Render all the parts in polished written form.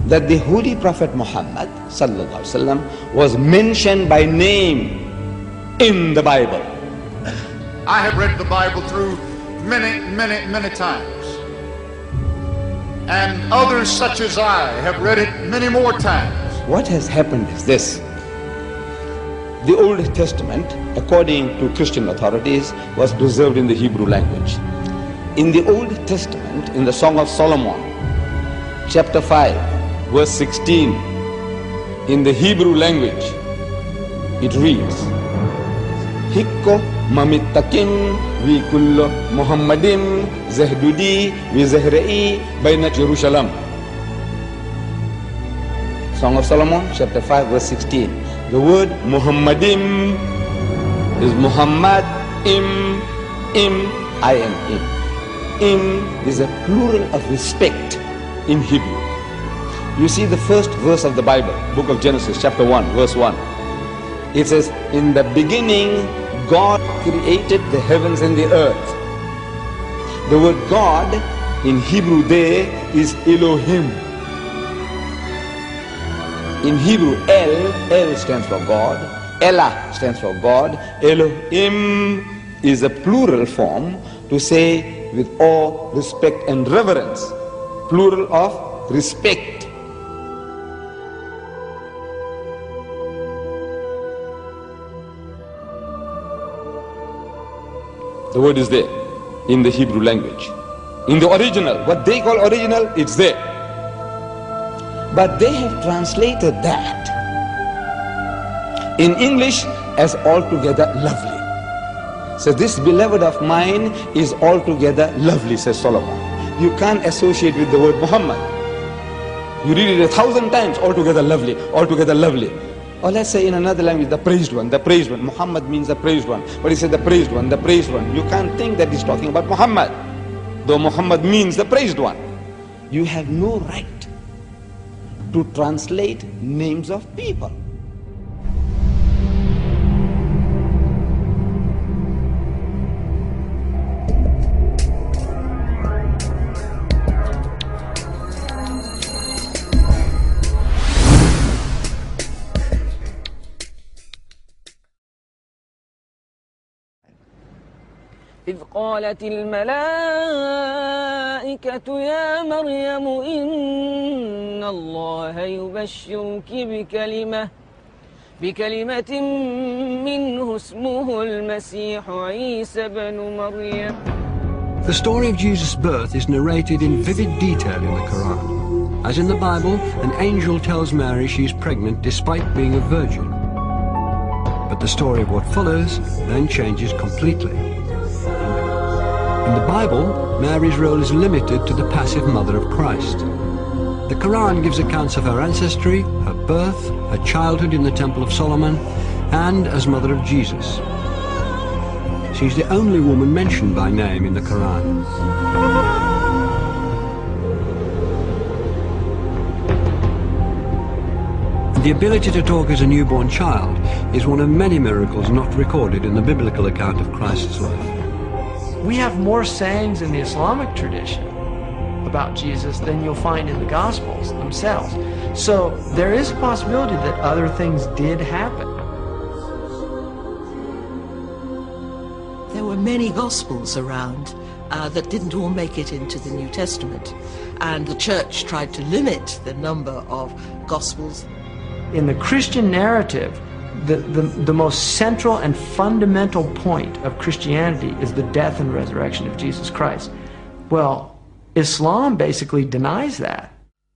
that the Holy Prophet Muhammad sallallahu alaihi wasallam was mentioned by name in the Bible. I have read the Bible through many times, and others such as I have read it many more times. What has happened is this: the Old Testament, according to Christian authorities, was preserved in the Hebrew language. In the Old Testament, in the Song of Solomon, chapter 5, verse 16, in the Hebrew language, it reads, Hikko mamittakim vi kullo Muhammadim zahdudi vi zahra'i bainat Jerusalem. Song of Solomon, chapter 5, verse 16. The word Muhammadim is Muhammad, im, I-M-im. Im is a plural of respect in Hebrew. You see the first verse of the Bible, book of Genesis, chapter 1, verse 1. It says, in the beginning, God created the heavens and the earth. The word God in Hebrew there is Elohim. In Hebrew, El stands for God, Elah stands for God, Elohim is a plural form to say with awe, respect and reverence, plural of respect. The word is there in the Hebrew language. In the original, what they call original, it's there. But they have translated that in English as altogether lovely. So this beloved of mine is altogether lovely, says Solomon. You can't associate with the word Muhammad. You read it 1,000 times, altogether lovely, altogether lovely. Or let's say in another language, the praised one, the praised one. Muhammad means the praised one. But he said the praised one, the praised one. You can't think that he's talking about Muhammad, though Muhammad means the praised one. You have no right to translate names of people. إذ قالت الملائكة يا مريم إن الله يبشرك بكلمة منه اسمه المسيح عيسى بن مريم. The story of Jesus' birth is narrated in vivid detail in the Quran. As in the Bible, an angel tells Mary she is pregnant despite being a virgin. But the story of what follows then changes completely. In the Bible, Mary's role is limited to the passive mother of Christ. The Quran gives accounts of her ancestry, her birth, her childhood in the Temple of Solomon, and as mother of Jesus. She's the only woman mentioned by name in the Quran. The ability to talk as a newborn child is one of many miracles not recorded in the biblical account of Christ's life. We have more sayings in the Islamic tradition about Jesus than you'll find in the Gospels themselves. So there is a possibility that other things did happen. There were many Gospels around that didn't all make it into the New Testament. And the Church tried to limit the number of Gospels. In the Christian narrative, the most central and fundamental point of Christianity is the death and resurrection of Jesus Christ. Well, Islam basically denies that.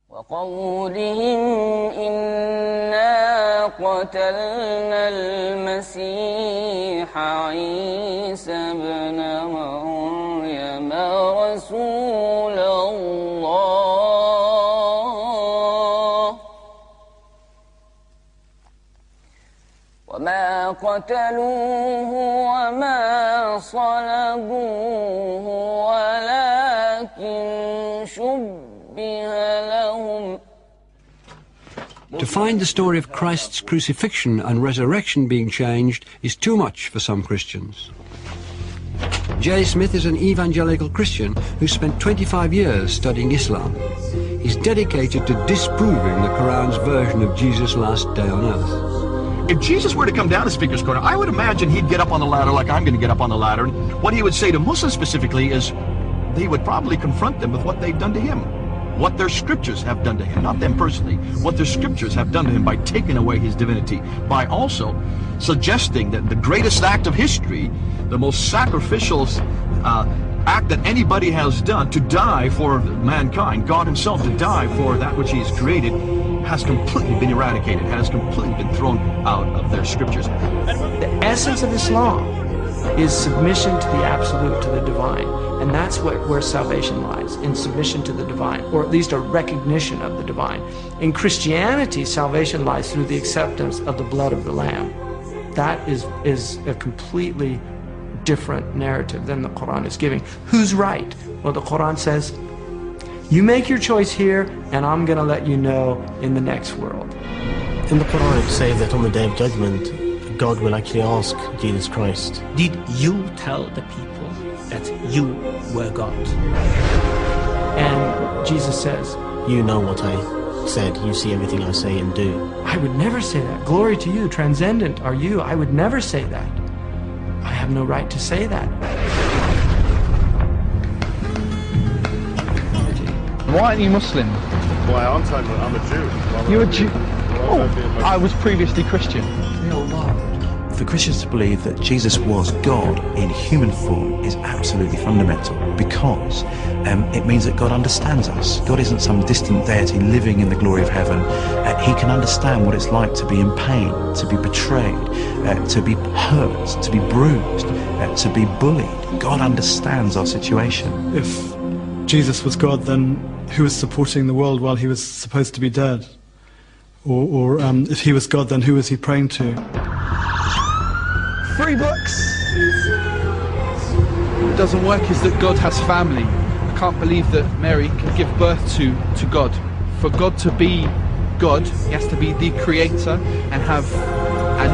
وقولهم إنا قتلنا المسيح عيسى بن مريم رسول الله وما قتلوه وما صلبوه ولكن شبه لهم. To find the story of Christ's crucifixion and resurrection being changed is too much for some Christians. J. Smith is an evangelical Christian who spent 25 years studying Islam. is dedicated to disproving the Quran's version of Jesus' last day on earth. If Jesus were to come down to Speaker's Corner, I would imagine he'd get up on the ladder like I'm going to get up on the ladder. And what he would say to Muslims specifically is he would probably confront them with what they've done to him, what their scriptures have done to him, not them personally, what their scriptures have done to him by taking away his divinity, by also suggesting that the greatest act of history, the most sacrificial act that anybody has done, to die for mankind, God himself to die for that which he has created, has completely been eradicated, has completely been thrown out of their scriptures. The essence of Islam is submission to the absolute, to the divine. And that's where salvation lies, in submission to the divine, or at least a recognition of the divine. In Christianity, salvation lies through the acceptance of the blood of the Lamb. That is a completely different narrative than the Quran is giving. Who's right? Well, the Quran says, you make your choice here, and I'm going to let you know in the next world. In the Quran it says that on the Day of Judgment, God will actually ask Jesus Christ, did you tell the people that you were God? And Jesus says, you know what I said, you see everything I say and do. I would never say that. Glory to you, transcendent are you. I would never say that. I have no right to say that. Why aren't you Muslim? Why aren't I? I'm a Jew. You're a Jew? Oh, I was previously Christian. For Christians to believe that Jesus was God in human form is absolutely fundamental, because it means that God understands us. God isn't some distant deity living in the glory of heaven. He can understand what it's like to be in pain, to be betrayed, to be hurt, to be bruised, to be bullied. God understands our situation. If Jesus was God, then who was supporting the world while he was supposed to be dead? Or if he was God, then who was he praying to? 3 books! What doesn't work is that God has family. I can't believe that Mary can give birth to God. For God to be God, he has to be the creator and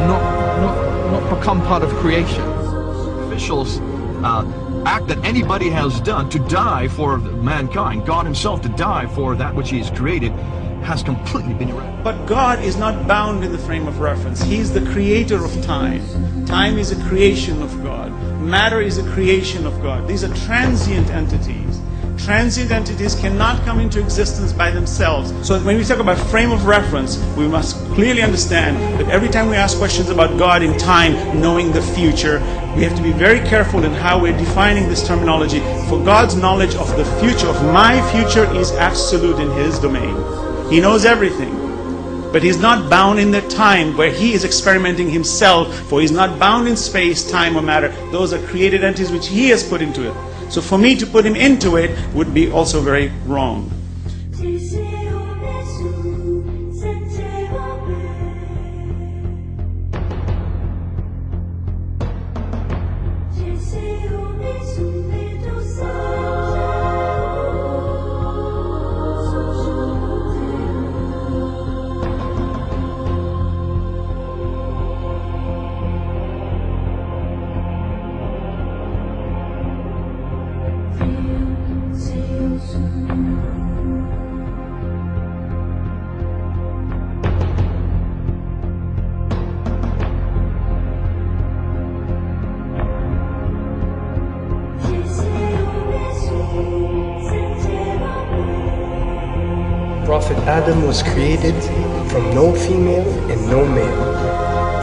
not become part of creation. Officials act that anybody has done to die for mankind, God himself to die for that which he has created, has completely been eradicated. But God is not bound in the frame of reference. He is the creator of time. Time is a creation of God. Matter is a creation of God. These are transient entities. Transient entities cannot come into existence by themselves. So when we talk about frame of reference, we must clearly understand that every time we ask questions about God in time, knowing the future, we have to be very careful in how we're defining this terminology. For God's knowledge of the future, of my future, is absolute in his domain. He knows everything. But he's not bound in the time where he is experimenting himself, for he's not bound in space, time, or matter. Those are created entities which he has put into it. So for me to put him into it would be also very wrong. Prophet Adam was created from no female and no male.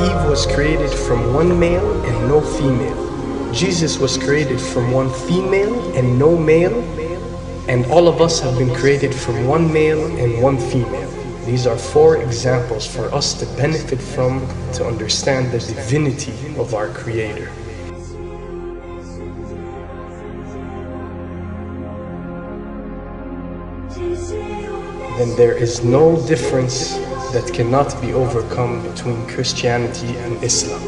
Eve was created from one male and no female. Jesus was created from one female and no male. And all of us have been created from one male and one female. These are 4 examples for us to benefit from, to understand the divinity of our Creator. Then there is no difference that cannot be overcome between Christianity and Islam.